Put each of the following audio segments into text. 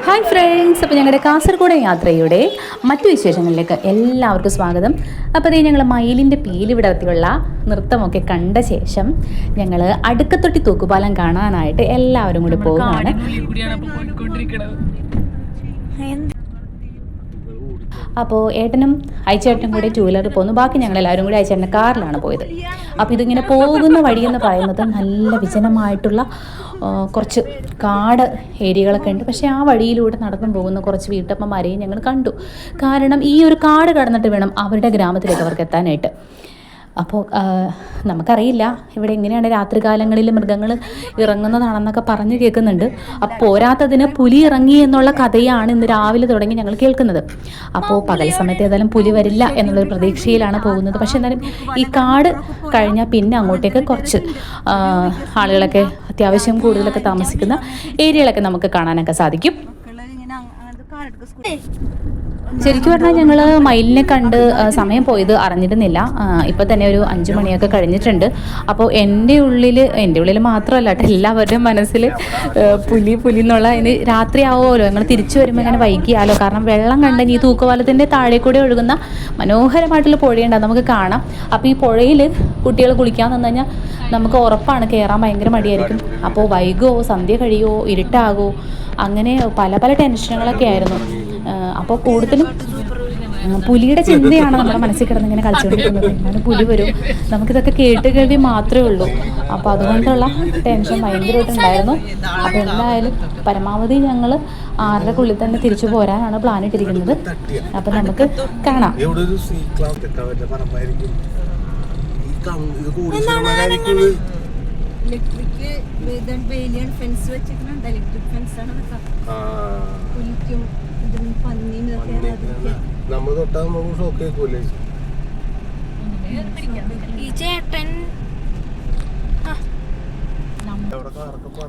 Hi friends, അപ്പോൾ ഞങ്ങളുടെ കാസർഗോഡ് യാത്രയുടെ മറ്റു വിശേഷങ്ങളിലേക്ക് എല്ലാവർക്കും സ്വാഗതം. അപ്പോൾ അതേ ഞങ്ങൾ മയിലിൻ്റെ പീലി വിടർത്തിയുള്ള നൃത്തമൊക്കെ കണ്ട ശേഷം ഞങ്ങൾ അടുക്കത്തൊട്ടി തൂക്കുപാലം കാണാനായിട്ട് എല്ലാവരും കൂടി പോകുകയാണ്. അപ്പോൾ ഏട്ടനും അയച്ചേട്ടനും കൂടി ടൂ വീലറിൽ പോന്നു. ബാക്കി ഞങ്ങളെല്ലാവരും കൂടി അയച്ചേട്ടൻ്റെ കാറിലാണ് പോയത്. അപ്പോൾ ഇതിങ്ങനെ പോകുന്ന വഴിയെന്ന് പറയുന്നത് നല്ല വിജനമായിട്ടുള്ള കുറച്ച് കാട് ഏരിയകളൊക്കെ ഉണ്ട്. പക്ഷേ ആ വഴിയിലൂടെ നടന്നു പോകുന്ന കുറച്ച് വീട്ടമ്മമാരെയും ഞങ്ങൾ കണ്ടു. കാരണം ഈ ഒരു കാട് കടന്നിട്ട് വേണം അവരുടെ ഗ്രാമത്തിലേക്ക് അവർക്ക് എത്താനായിട്ട്. അപ്പോൾ നമുക്കറിയില്ല ഇവിടെ എങ്ങനെയാണ് രാത്രികാലങ്ങളിൽ മൃഗങ്ങൾ ഇറങ്ങുന്നതാണെന്നൊക്കെ പറഞ്ഞ് കേൾക്കുന്നുണ്ട്. അപ്പോൾ പോരാത്തതിന് പുലി ഇറങ്ങി എന്നുള്ള കഥയാണ് ഇന്ന് രാവിലെ തുടങ്ങി ഞങ്ങൾ കേൾക്കുന്നത്. അപ്പോൾ പകൽ സമയത്ത് ഏതായാലും പുലി വരില്ല എന്നുള്ളൊരു പ്രതീക്ഷയിലാണ് പോകുന്നത്. പക്ഷേ എന്നാലും ഈ കാട് കഴിഞ്ഞാൽ പിന്നെ അങ്ങോട്ടേക്ക് കുറച്ച് ആളുകളൊക്കെ അത്യാവശ്യം കൂടുതലൊക്കെ താമസിക്കുന്ന ഏരിയകളൊക്കെ നമുക്ക് കാണാനൊക്കെ സാധിക്കും. ശരിക്കും പറഞ്ഞാൽ ഞങ്ങൾ മയിലിനെ കണ്ട് സമയം പോയത് അറിഞ്ഞിരുന്നില്ല. ഇപ്പോൾ തന്നെ ഒരു 5 മണിയൊക്കെ കഴിഞ്ഞിട്ടുണ്ട്. അപ്പോൾ എൻ്റെ ഉള്ളിൽ മാത്രമല്ല കേട്ടോ, എല്ലാവരുടെയും മനസ്സിൽ പുലി എന്നുള്ള അതിന് രാത്രിയാവുമല്ലോ, ഞങ്ങൾ തിരിച്ചു വരുമ്പോൾ ഇങ്ങനെ വൈകിയാലോ. കാരണം വെള്ളം കണ്ടെങ്കിൽ ഈ തൂക്കുപാലത്തിൻ്റെ താഴെ കൂടെ ഒഴുകുന്ന മനോഹരമായിട്ടുള്ള പുഴയുണ്ടാകും, നമുക്ക് കാണാം. അപ്പോൾ ഈ പുഴയിൽ കുട്ടികൾ കുളിക്കാൻ നിന്ന് കഴിഞ്ഞാൽ നമുക്ക് ഉറപ്പാണ് കയറാൻ ഭയങ്കര മടിയായിരിക്കും. അപ്പോൾ വൈകുമോ, സന്ധ്യ കഴിയുമോ, ഇരുട്ടാകുമോ, അങ്ങനെ പല ടെൻഷനുകളൊക്കെ ആയിരുന്നു. അപ്പോൾ കൂടുതലും പുലിയുടെ ചിന്തയാണ് നമ്മുടെ മനസ്സിൽ കിടന്ന് ഇങ്ങനെ കളിച്ചുകൊണ്ടിരിക്കുന്നത്. എന്നാലും പുലി വരും, നമുക്കിതൊക്കെ കേൾവി മാത്രമേ ഉള്ളൂ. അപ്പോൾ അതുകൊണ്ടുള്ള ടെൻഷൻ ഭയങ്കരമായിട്ടുണ്ടായിരുന്നു. അപ്പോൾ എന്തായാലും പരമാവധി ഞങ്ങൾ 6:30 തന്നെ തിരിച്ചു പോരാനാണ് പ്ലാൻ ഇട്ടിരിക്കുന്നത്. അപ്പോൾ നമുക്ക് കാണാം.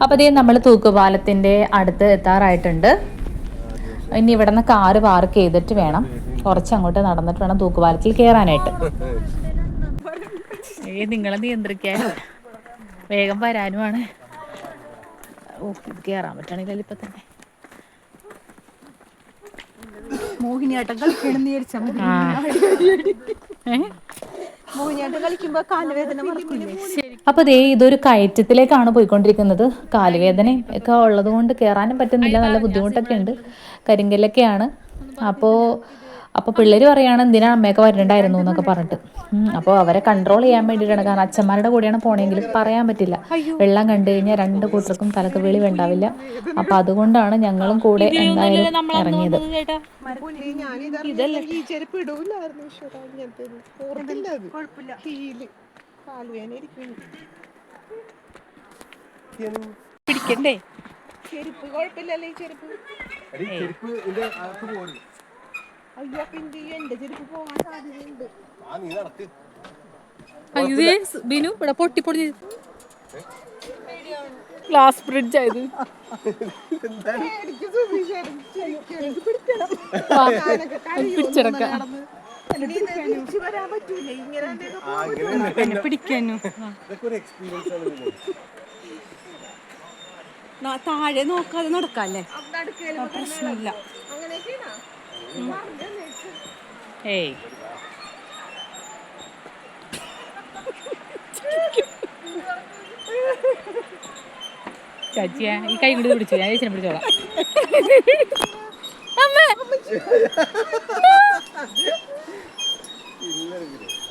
അപ്പൊ അതേ നമ്മൾ തൂക്കുപാലത്തിന്റെ അടുത്ത് എത്താറായിട്ടുണ്ട്. ഇനി ഇവിടെ നിന്ന് കാറ് പാർക്ക് ചെയ്തിട്ട് വേണം കുറച്ച് അങ്ങോട്ട് നടന്നിട്ട് വേണം തൂക്കുപാലത്തിൽ കയറാനായിട്ട്. നിങ്ങളെ നിയന്ത്രിക്കാൻ വേഗം വരാനുമാണ്. കയറാൻ പറ്റണില്ലല്ലോ ഇപ്പൊ തന്നെ. മോഹിനിയാട്ടം കളിക്കണം വിചാരിച്ചാൽ കളിക്കുമ്പോ കാലുവേദന മറക്കില്ലേ. അപ്പൊ ദേ ഇതൊരു കയറ്റത്തിലേക്കാണ് പോയിക്കൊണ്ടിരിക്കുന്നത്. കാലുവേദന ഒക്കെ ഉള്ളത് കൊണ്ട് കയറാനും പറ്റുന്നില്ല, നല്ല ബുദ്ധിമുട്ടൊക്കെ ഉണ്ട്, കരിങ്കല്ലൊക്കെയാണ്. അപ്പോൾ പിള്ളേർ പറയുകയാണ് എന്തിനാ അമ്മയൊക്കെ വരണ്ടായിരുന്നു എന്നൊക്കെ പറഞ്ഞിട്ട്. അപ്പോൾ അവരെ കൺട്രോൾ ചെയ്യാൻ വേണ്ടിയിട്ടാണ്. കാരണം അച്ഛന്മാരുടെ കൂടെയാണ് പോണെങ്കിലും പറയാൻ പറ്റില്ല. വെള്ളം കണ്ടു കഴിഞ്ഞാൽ 2 കൂട്ടർക്കും തലക്ക് വെളി വേണ്ടാവില്ല. അപ്പോൾ അതുകൊണ്ടാണ് ഞങ്ങളും കൂടെ എന്തായാലും ഇറങ്ങിയത്. പിടിക്കണ്ടേ ചെരുപ്പ്? കുഴപ്പമില്ലല്ലേ ചെരുപ്പ്? അയ്യോ, പിന്നെ എന്റെ ചെരുപ്പ് പോകാൻ സാധ്യതയുണ്ട്. ബിനു ഇവിടെ പൊട്ടി ഗ്ലാസ് ബ്രിഡ്ജ് ആയത്. പിടിക്കാനോ താഴെ നോക്കാതെ നടക്കാല്ലേ, പ്രശ്നമില്ല. ഏയ് ചാച്ചിയാ ഈ കൈ കൊണ്ട് പിടിച്ചു, ഞാൻ ചേച്ചിനെ പിടിച്ചോളാം.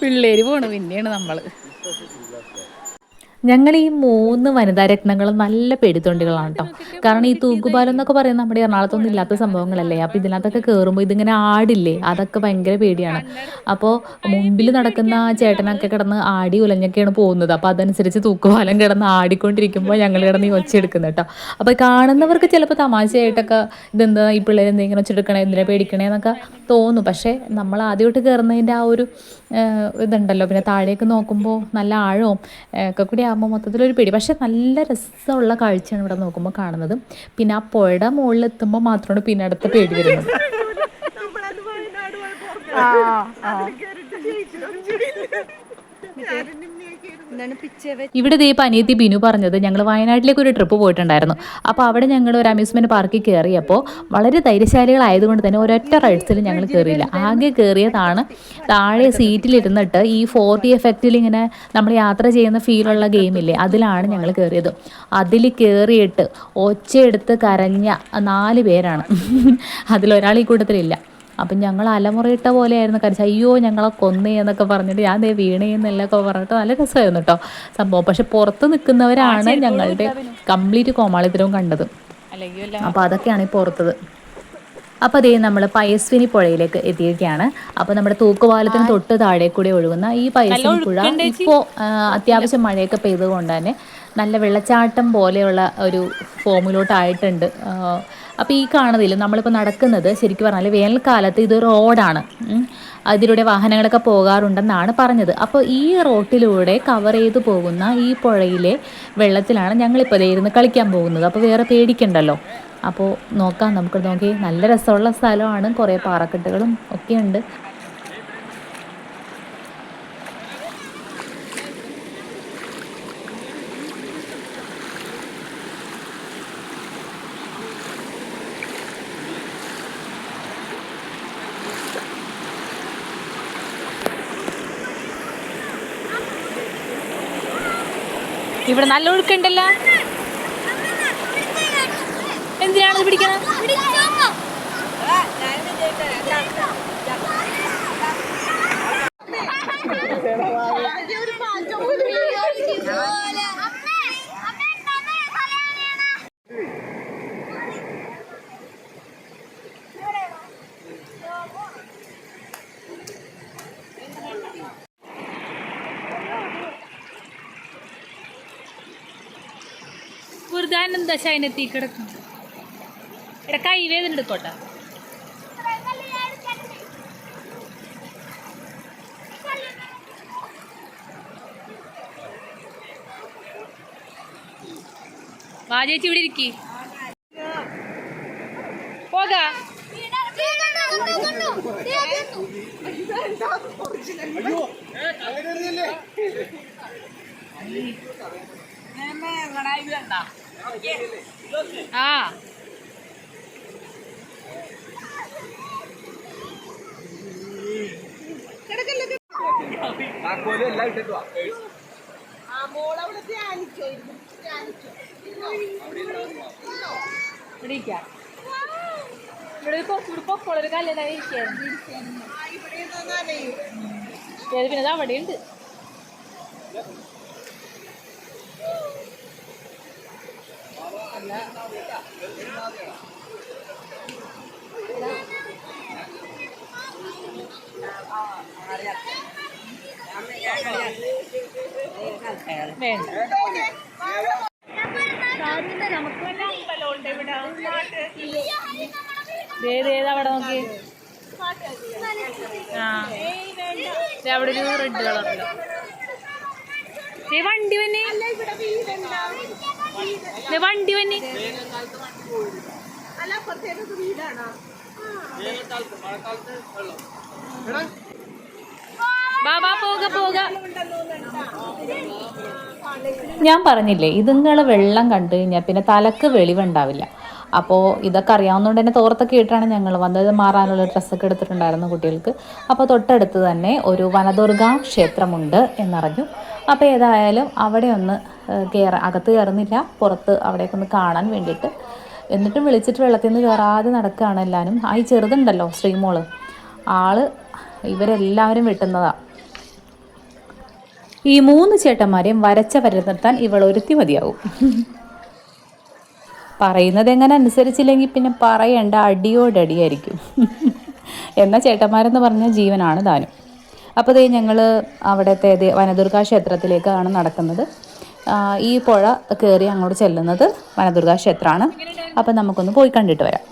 പിള്ളേര് പോണു, പിന്നെയാണ് നമ്മള്. ഞങ്ങൾ ഈ 3 വനിതാ രത്നങ്ങളും നല്ല പേടിത്തൊണ്ടികളാണ് കേട്ടോ. കാരണം ഈ തൂക്കുപാലം എന്നൊക്കെ പറയുന്നത് നമ്മുടെ എറണാകുളത്തൊന്നും ഇല്ലാത്ത സംഭവങ്ങളല്ലേ. അപ്പോൾ ഇതിനകത്തൊക്കെ കയറുമ്പോൾ ഇതിങ്ങനെ ആടില്ലേ, അതൊക്കെ ഭയങ്കര പേടിയാണ്. അപ്പോൾ മുമ്പിൽ നടക്കുന്ന ചേട്ടനൊക്കെ കിടന്ന് ആടി ഉലഞ്ഞൊക്കെയാണ് പോകുന്നത്. അപ്പോൾ അതനുസരിച്ച് തൂക്കുപാലം കിടന്ന് ആടിക്കൊണ്ടിരിക്കുമ്പോൾ ഞങ്ങൾ കിടന്ന് ഈ ഒച്ചയെടുക്കുന്നത് കേട്ടോ. അപ്പോൾ കാണുന്നവർക്ക് ചിലപ്പോൾ തമാശയായിട്ടൊക്കെ ഇതെന്താ ഈ പിള്ളേർ എന്തെങ്കിലും ഒച്ചെടുക്കണേ, എന്തിനാ പേടിക്കണേ എന്നൊക്കെ തോന്നും. പക്ഷേ നമ്മൾ ആദ്യമായിട്ട് കയറുന്നതിൻ്റെ ആ ഒരു ഇതുണ്ടല്ലോ, പിന്നെ താഴേക്ക് നോക്കുമ്പോൾ നല്ല ആഴവും ഒക്കെ കൂടി ആകുമ്പോൾ മൊത്തത്തിലൊരു പേടി. പക്ഷെ നല്ല രസമുള്ള കാഴ്ചയാണ് ഇവിടെ നോക്കുമ്പോൾ കാണുന്നത്. പിന്നെ ആ പുഴയുടെ മുകളിൽ എത്തുമ്പോൾ മാത്രമാണ് പിന്നെ അടുത്ത പേടി വരുന്നത്. ഇവിടെ ഇപ്പം അനിയത്തി ബിനു പറഞ്ഞത് ഞങ്ങൾ വയനാട്ടിലേക്ക് ഒരു ട്രിപ്പ് പോയിട്ടുണ്ടായിരുന്നു. അപ്പോൾ അവിടെ ഞങ്ങൾ ഒരു അമ്യൂസ്മെൻറ്റ് പാർക്കിൽ കയറിയപ്പോൾ വളരെ ധൈര്യശാലികളായതുകൊണ്ട് തന്നെ ഒരൊറ്റ റൈഡ്സിൽ ഞങ്ങൾ കയറിയില്ല. ആകെ കയറിയതാണ് താഴെ സീറ്റിലിരുന്നിട്ട് ഈ 4D എഫക്റ്റിൽ ഇങ്ങനെ നമ്മൾ യാത്ര ചെയ്യുന്ന ഫീലുള്ള ഗെയിമില്ലേ, അതിലാണ് ഞങ്ങൾ കയറിയത്. അതിൽ കയറിയിട്ട് ഒച്ചയെടുത്ത് കരഞ്ഞ 4 പേരാണ്. അതിലൊരാൾ ഈ കൂട്ടത്തിലില്ല. അപ്പം ഞങ്ങൾ അലമുറയിട്ട പോലെയായിരുന്നു കരച്ച്, അയ്യോ ഞങ്ങളെ കൊന്നേ എന്നൊക്കെ പറഞ്ഞിട്ട് ഞാൻ ദേ വീണേന്നല്ലൊക്കെ പറഞ്ഞിട്ട് നല്ല രസമായിരുന്നു കേട്ടോ സംഭവം. പക്ഷെ പുറത്ത് നിൽക്കുന്നവരാണ് ഞങ്ങളുടെ കംപ്ലീറ്റ് കോമാളിത്തരവും കണ്ടത്. അപ്പോൾ അതൊക്കെയാണ് ഈ പുറത്തത്. അപ്പോൾ അതേ നമ്മൾ പയസ്വിനി പുഴയിലേക്ക് എത്തിയിരിക്കുകയാണ്. അപ്പോൾ നമ്മുടെ തൂക്കുപാലത്തിന് തൊട്ട് താഴെ കൂടെ ഒഴുകുന്ന ഈ പയസ്വിനി പുഴ ഇപ്പോൾ അത്യാവശ്യം മഴയൊക്കെ പെയ്തുകൊണ്ട് തന്നെ നല്ല വെള്ളച്ചാട്ടം പോലെയുള്ള ഒരു ഫോമിലോട്ടായിട്ടുണ്ട്. അപ്പോൾ ഈ കാണുന്നതിൽ നമ്മളിപ്പോൾ നടക്കുന്നത് ശരിക്കും പറഞ്ഞാൽ വേനൽക്കാലത്ത് ഇത് റോഡാണ്, അതിലൂടെ വാഹനങ്ങളൊക്കെ പോകാറുണ്ടെന്നാണ് പറഞ്ഞത്. അപ്പോൾ ഈ റോട്ടിലൂടെ കവർ ചെയ്ത് പോകുന്ന ഈ പുഴയിലെ വെള്ളത്തിലാണ് ഞങ്ങളിപ്പോൾ ഇരുന്ന് കളിക്കാൻ പോകുന്നത്. അപ്പോൾ വേറെ പേടിക്കണ്ടല്ലോ. അപ്പോൾ നോക്കാം, നമുക്ക് നോക്കി നല്ല രസമുള്ള സ്ഥലമാണ്, കുറേ പാറക്കെട്ടുകളും ഒക്കെയുണ്ട്. ഇവിടെ നല്ല ഒഴുക്കുണ്ടല്ലോ, എന്തിനാണ് പിടിക്കണം? എന്താ ശൈനത്തി കിടക്കുന്നു? ഇവിടെ കൈ വേദന എടുക്കോട്ടെ. വാ ചേച്ചി ഇവിടെ ഇരിക്കി പോകാ. ആ ഇവിടെ പൊക്കോളൊരു കല്യാണം പിന്നെ അവിടെ ഉണ്ട്. അവിടെ നോക്കി, അവിടെ ഒരു റെഡ് കളറുണ്ട്. വണ്ടി വന്നെ വണ്ടി വന്നെ ഞാൻ പറഞ്ഞില്ലേ, ഇതുങ്ങളെ വെള്ളം കണ്ടു കഴിഞ്ഞാൽ പിന്നെ തലക്ക് വെളിവുണ്ടാവില്ല. അപ്പോൾ ഇതൊക്കെ അറിയാവുന്നതുകൊണ്ട് തന്നെ തോർത്തൊക്കെ ഇട്ടാണ് ഞങ്ങൾ വന്നത്. മാറാനുള്ള ഡ്രസ്സൊക്കെ എടുത്തിട്ടുണ്ടായിരുന്നു കുട്ടികൾക്ക്. അപ്പോൾ തൊട്ടടുത്ത് തന്നെ ഒരു വനദുർഗാ ക്ഷേത്രമുണ്ട് എന്നറിഞ്ഞു. അപ്പോൾ ഏതായാലും അവിടെ ഒന്ന് അകത്ത് കയറുന്നില്ല, പുറത്ത് അവിടേക്ക് ഒന്ന് കാണാൻ വേണ്ടിയിട്ട്. എന്നിട്ടും വിളിച്ചിട്ട് വെള്ളത്തിൽ നിന്ന് കയറാതെ നടക്കുകയാണ് എല്ലാവരും. ഈ ചെറുതുണ്ടല്ലോ ശ്രീമോള്, ആള് ഇവരെല്ലാവരും വെട്ടുന്നതാണ്. ഈ 3 ചേട്ടന്മാരെയും വരച്ച വരനിർത്താൻ ഇവൾ ഒരുത്തി മതിയാവും. പറയുന്നത് എങ്ങനെ അനുസരിച്ചില്ലെങ്കിൽ പിന്നെ പറയേണ്ട, അടിയോടടിയായിരിക്കും. എന്നാൽ ചേട്ടന്മാരെന്ന് പറഞ്ഞാൽ ജീവനാണ് താനും. അപ്പോൾ ദേ ഞങ്ങൾ അവിടുത്തെ വനദുർഗാ ക്ഷേത്രത്തിലേക്കാണ് നടക്കുന്നത്. ഈ പുഴ കയറി അങ്ങോട്ട് ചെല്ലുന്നത് വനദുർഗാ ക്ഷേത്രമാണ്. അപ്പം നമുക്കൊന്ന് പോയി കണ്ടിട്ട് വരാം.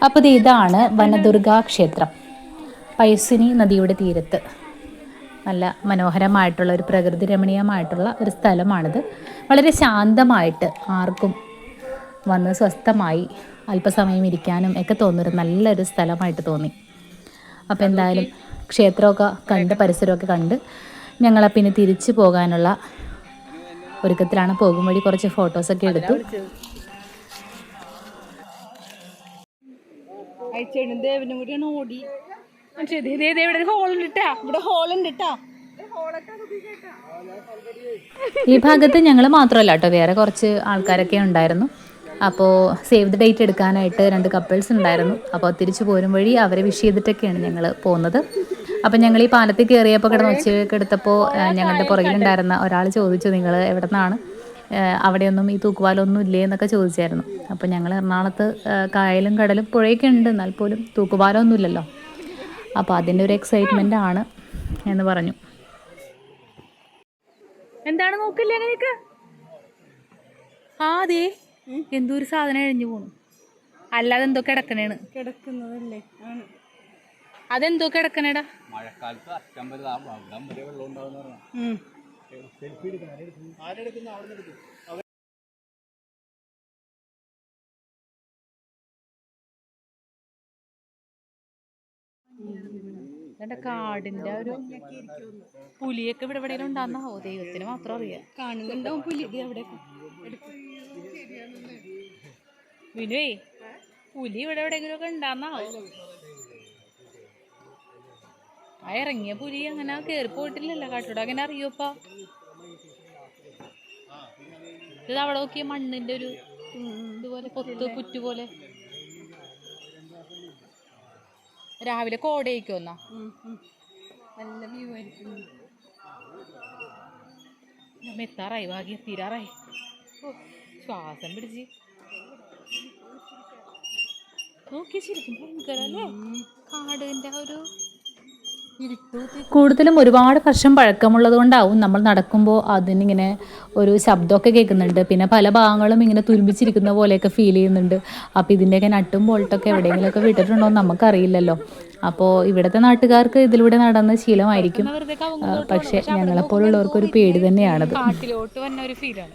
അപ്പോൾ ഇതാണ് വനദുർഗാ ക്ഷേത്രം, പൈസ്വിനി നദിയുടെ തീരത്ത്. നല്ല മനോഹരമായിട്ടുള്ള ഒരു പ്രകൃതി രമണീയമായിട്ടുള്ള ഒരു സ്ഥലമാണിത്. വളരെ ശാന്തമായിട്ട് ആർക്കും വന്ന് സ്വസ്ഥമായി അല്പസമയം ഇരിക്കാനും ഒക്കെ തോന്നുന്നൊരു നല്ലൊരു സ്ഥലമായിട്ട് തോന്നി. അപ്പോൾ എന്തായാലും ക്ഷേത്രമൊക്കെ കണ്ട് പരിസരമൊക്കെ കണ്ട് ഞങ്ങളെ പിന്നെ തിരിച്ചു പോകാനുള്ള ഒരുക്കത്തിലാണ്. പോകും വഴി കുറച്ച് ഫോട്ടോസൊക്കെ എടുത്തു. ഈ ഭാഗത്ത് ഞങ്ങൾ മാത്രമല്ല കേട്ടോ, വേറെ കുറച്ച് ആൾക്കാരൊക്കെ ഉണ്ടായിരുന്നു. അപ്പോൾ സേവ് ദ ഡേറ്റ് എടുക്കാനായിട്ട് 2 കപ്പിൾസ് ഉണ്ടായിരുന്നു. അപ്പോൾ തിരിച്ചു പോരും വഴി അവരെ വിഷ് ചെയ്തിട്ടൊക്കെയാണ് ഞങ്ങൾ പോകുന്നത്. അപ്പം ഞങ്ങൾ ഈ പാലത്തിൽ കയറിയപ്പോൾ കിടന്ന് ഒച്ചയൊക്കെ എടുത്തപ്പോൾ ഞങ്ങളുടെ പുറകിലുണ്ടായിരുന്ന ഒരാൾ ചോദിച്ചു, നിങ്ങൾ എവിടെ നിന്നാണ്, അവിടെയൊന്നും ഈ തൂക്കുപാലമൊന്നും ഇല്ലേ എന്നൊക്കെ ചോദിച്ചായിരുന്നു. അപ്പോൾ ഞങ്ങൾ എറണാകുളത്ത് കായലും കടലും പുഴയൊക്കെ ഉണ്ട്, എന്നാൽ പോലും തൂക്കുപാലമൊന്നും ഇല്ലല്ലോ. അപ്പോൾ അതിൻ്റെ ഒരു എക്സൈറ്റ്മെൻ്റ് ആണ് എന്ന് പറഞ്ഞു. എന്താണ് നോക്കില്ലേ അങ്ങനെയൊക്കെ? അതെ, എന്തോ ഒരു സാധനം എഴിഞ്ഞു പോണു. അല്ലാതെ എന്തോ കിടക്കണേണ്, കിടക്കുന്നതല്ലേ? അതെന്തോ കിടക്കണേടാ. മഴക്കാലത്ത് അറ്റം വരെ വെള്ളം ഉണ്ടാവുന്ന കാടിന്റെ ഒരു പുലിയൊക്കെ ഇവിടെ എവിടെയെങ്കിലും ഉണ്ടാകുന്ന ദൈവത്തിന് മാത്രം അറിയാം. കാണുന്നുണ്ടാവും പുലി അവിടെ. വിനുവേ, പുലി ഇവിടെ എവിടെയെങ്കിലും ഒക്കെ ഉണ്ടാകുന്നാവോ? ആ ഇറങ്ങിയ പുലി അങ്ങനെ കേറി പോയിട്ടില്ലല്ലോ കാട്ടോട്, അങ്ങനെ അറിയോപ്പാ? ഇത് അവിടെ നോക്കിയ മണ്ണിന്റെ ഒരു ഇതുപോലെ പൊത്ത് പുറ്റ് പോലെ. രാവിലെ കോടയിക്കോന്നാ നല്ല വ്യൂ ആയിരിക്കും. എത്താറായി, ഭാഗ്യം തീരാറായി. ശ്വാസം പിടിച്ച് നോക്കി ശരിക്കും ഭയങ്കര അല്ലേ കാടിന്റെ ഒരു. കൂടുതലും ഒരുപാട് വർഷം പഴക്കമുള്ളത് കൊണ്ടാവും നമ്മൾ നടക്കുമ്പോൾ അതിനിങ്ങനെ ഒരു ശബ്ദമൊക്കെ കേൾക്കുന്നുണ്ട്. പിന്നെ പല ഭാഗങ്ങളും ഇങ്ങനെ തുരുമ്പിച്ചിരിക്കുന്ന പോലെയൊക്കെ ഫീൽ ചെയ്യുന്നുണ്ട്. അപ്പോൾ ഇതിൻ്റെയൊക്കെ നട്ടും ബോൾട്ടൊക്കെ എവിടെയെങ്കിലുമൊക്കെ വിട്ടിട്ടുണ്ടോ എന്ന് നമുക്കറിയില്ലല്ലോ. അപ്പോൾ ഇവിടുത്തെ നാട്ടുകാർക്ക് ഇതിലൂടെ നടന്ന് ശീലമായിരിക്കും, പക്ഷേ ഞങ്ങളെപ്പോലുള്ളവർക്കൊരു പേടി തന്നെയാണത്. കാട്ടിലോട്ട് വന്ന ഒരു ഫീലാണ്.